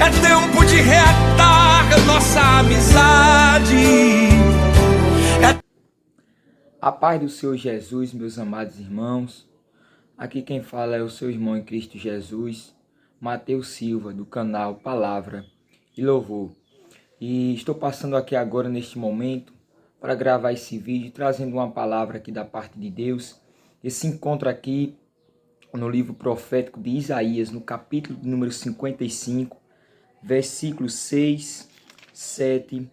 É tempo de reatar nossa amizade. A paz do Senhor Jesus, meus amados irmãos. Aqui quem fala é o seu irmão em Cristo Jesus, Mateus Silva, do canal Palavra e Louvor. E estou passando aqui agora, neste momento, para gravar esse vídeo, trazendo uma palavra aqui da parte de Deus. Esse encontro aqui no livro profético de Isaías, no capítulo número 55, versículos 6, 7,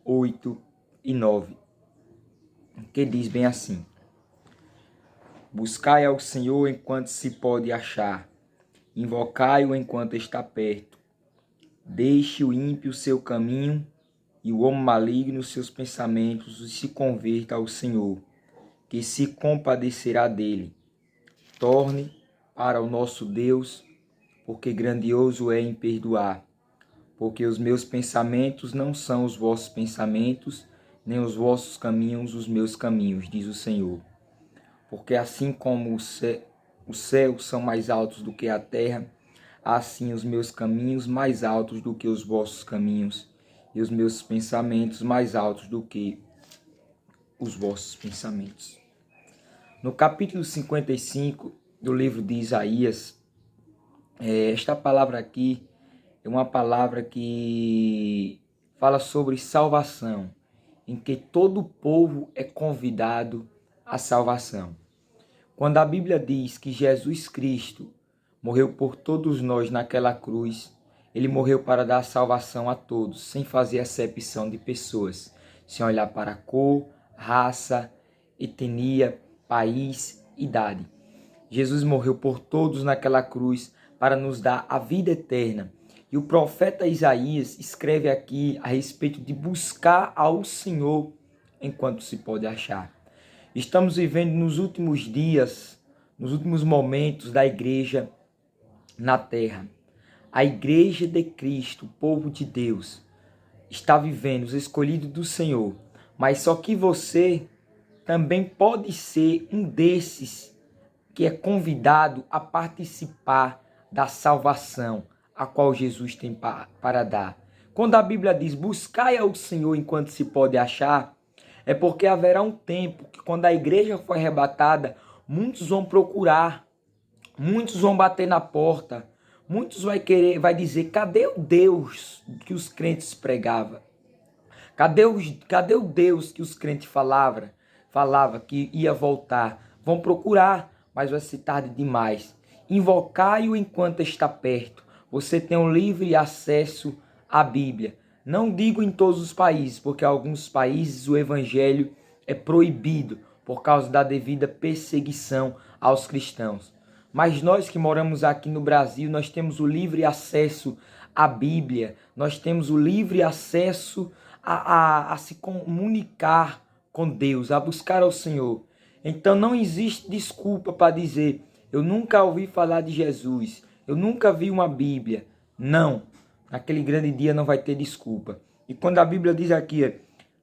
8 e 9. Que diz bem assim: Buscai ao Senhor enquanto se pode achar, invocai-o enquanto está perto. Deixe o ímpio seu caminho e o homem maligno seus pensamentos e se converta ao Senhor, que se compadecerá dele. Torne para o nosso Deus, porque grandioso é em perdoar. Porque os meus pensamentos não são os vossos pensamentos, nem os vossos caminhos os meus caminhos, diz o Senhor. Porque assim como os céus são mais altos do que a terra, assim os meus caminhos mais altos do que os vossos caminhos, e os meus pensamentos mais altos do que os vossos pensamentos. No capítulo 55 do livro de Isaías, esta palavra aqui é uma palavra que fala sobre salvação, em que todo o povo é convidado à salvação. Quando a Bíblia diz que Jesus Cristo morreu por todos nós naquela cruz, ele morreu para dar salvação a todos, sem fazer acepção de pessoas, sem olhar para cor, raça, etnia, país, idade. Jesus morreu por todos naquela cruz para nos dar a vida eterna. E o profeta Isaías escreve aqui a respeito de buscar ao Senhor enquanto se pode achar. Estamos vivendo nos últimos dias, nos últimos momentos da igreja na terra. A igreja de Cristo, o povo de Deus, está vivendo, os escolhidos do Senhor. Mas só que você também pode ser um desses que é convidado a participar da salvação a qual Jesus tem para dar. Quando a Bíblia diz, buscai ao Senhor enquanto se pode achar, é porque haverá um tempo que quando a igreja for arrebatada, muitos vão procurar, muitos vão bater na porta, muitos vai dizer, cadê o Deus que os crentes pregavam? Cadê o Deus que os crentes falava que ia voltar? Vão procurar, mas vai ser tarde demais. Invocai-o enquanto está perto. Você tem um livre acesso à Bíblia. Não digo em todos os países, porque em alguns países o evangelho é proibido por causa da devida perseguição aos cristãos. Mas nós que moramos aqui no Brasil, nós temos o livre acesso à Bíblia, nós temos o livre acesso a se comunicar com Deus, a buscar ao Senhor. Então não existe desculpa para dizer, eu nunca ouvi falar de Jesus, eu nunca vi uma Bíblia. Não, naquele grande dia não vai ter desculpa. E quando a Bíblia diz aqui,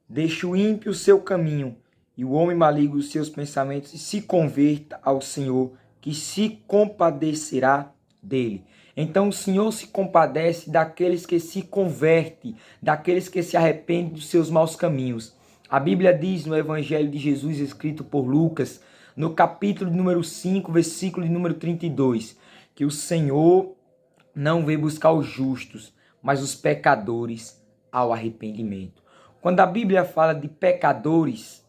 deixa o ímpio o seu caminho e o homem maligno os seus pensamentos e se converta ao Senhor, que se compadecerá dele. Então o Senhor se compadece daqueles que se convertem, daqueles que se arrependem dos seus maus caminhos. A Bíblia diz no Evangelho de Jesus, escrito por Lucas, no capítulo número 5, versículo número 32, que o Senhor não veio buscar os justos, mas os pecadores ao arrependimento. Quando a Bíblia fala de pecadores,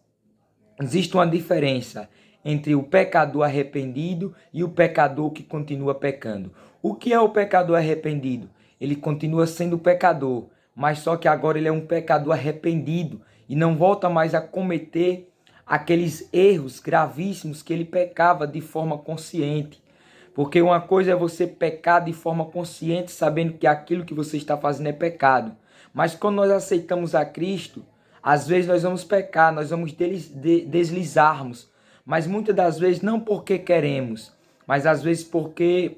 existe uma diferença entre o pecador arrependido e o pecador que continua pecando. O que é o pecador arrependido? Ele continua sendo pecador, mas só que agora ele é um pecador arrependido e não volta mais a cometer aqueles erros gravíssimos que ele pecava de forma consciente. Porque uma coisa é você pecar de forma consciente, sabendo que aquilo que você está fazendo é pecado. Mas quando nós aceitamos a Cristo, às vezes nós vamos pecar, nós vamos deslizarmos. Mas muitas das vezes não porque queremos, mas às vezes porque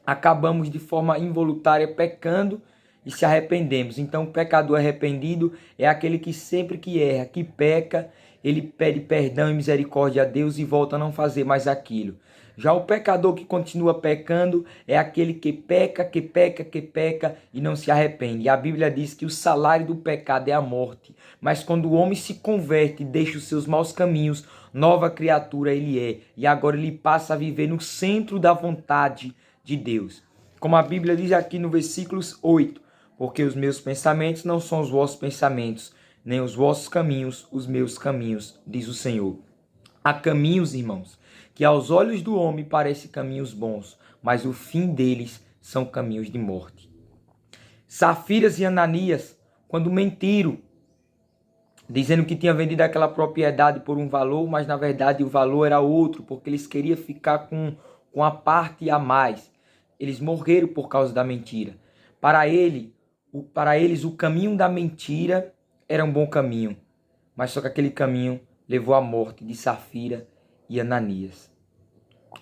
acabamos de forma involuntária pecando e se arrependemos. Então o pecador arrependido é aquele que sempre que erra, que peca, ele pede perdão e misericórdia a Deus e volta a não fazer mais aquilo. Já o pecador que continua pecando é aquele que peca e não se arrepende. E a Bíblia diz que o salário do pecado é a morte. Mas quando o homem se converte e deixa os seus maus caminhos, nova criatura ele é. E agora ele passa a viver no centro da vontade de Deus. Como a Bíblia diz aqui no versículo 8. Porque os meus pensamentos não são os vossos pensamentos, nem os vossos caminhos, os meus caminhos, diz o Senhor. Há caminhos, irmãos, que aos olhos do homem parecem caminhos bons, mas o fim deles são caminhos de morte. Safiras e Ananias, quando mentiram, dizendo que tinha vendido aquela propriedade por um valor, mas na verdade o valor era outro, porque eles queriam ficar com a parte a mais. Eles morreram por causa da mentira. Para eles, o caminho da mentira era um bom caminho, mas só que aquele caminho levou à morte de Safira e Ananias.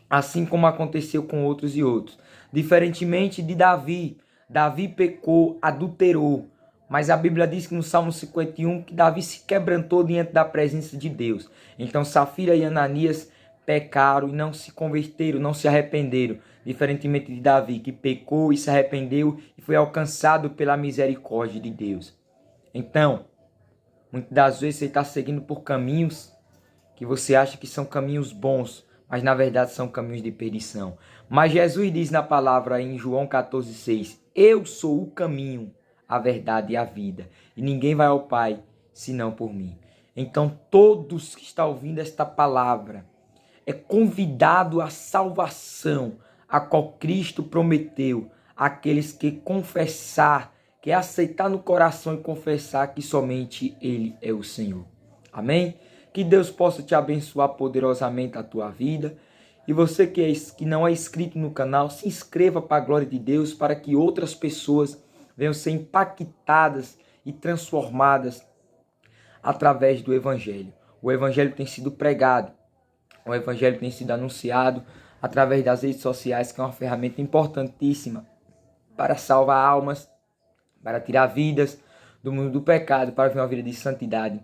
Assim como aconteceu com outros e outros. Diferentemente de Davi, Davi pecou, adulterou, mas a Bíblia diz que no Salmo 51 que Davi se quebrantou diante da presença de Deus. Então Safira e Ananias pecaram e não se converteram, não se arrependeram. Diferentemente de Davi, que pecou e se arrependeu e foi alcançado pela misericórdia de Deus. Então, muitas das vezes você está seguindo por caminhos que você acha que são caminhos bons, mas na verdade são caminhos de perdição. Mas Jesus diz na palavra em João 14,6, eu sou o caminho, a verdade e a vida, e ninguém vai ao Pai senão por mim. Então todos que estão ouvindo esta palavra é convidado à salvação, a qual Cristo prometeu, aqueles que confessar, que aceitar no coração e confessar que somente Ele é o Senhor. Amém? Que Deus possa te abençoar poderosamente a tua vida. E você que não é inscrito no canal, se inscreva para a glória de Deus, para que outras pessoas venham ser impactadas e transformadas através do Evangelho. O Evangelho tem sido pregado, o Evangelho tem sido anunciado através das redes sociais, que é uma ferramenta importantíssima para salvar almas, para tirar vidas do mundo do pecado, para viver uma vida de santidade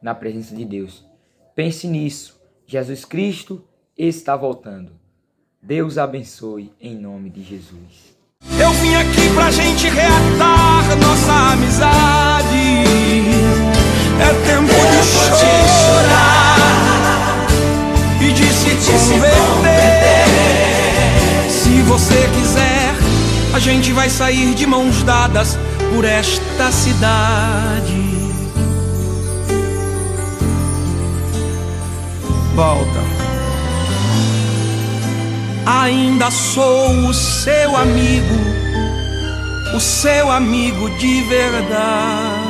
na presença de Deus. Pense nisso. Jesus Cristo está voltando. Deus abençoe em nome de Jesus. Eu vim aqui pra gente reatar nossa amizade. É tempo de chorar e de se converter. Se você quiser, a gente vai sair de mãos dadas por esta cidade. Volta. Ainda sou o seu amigo de verdade.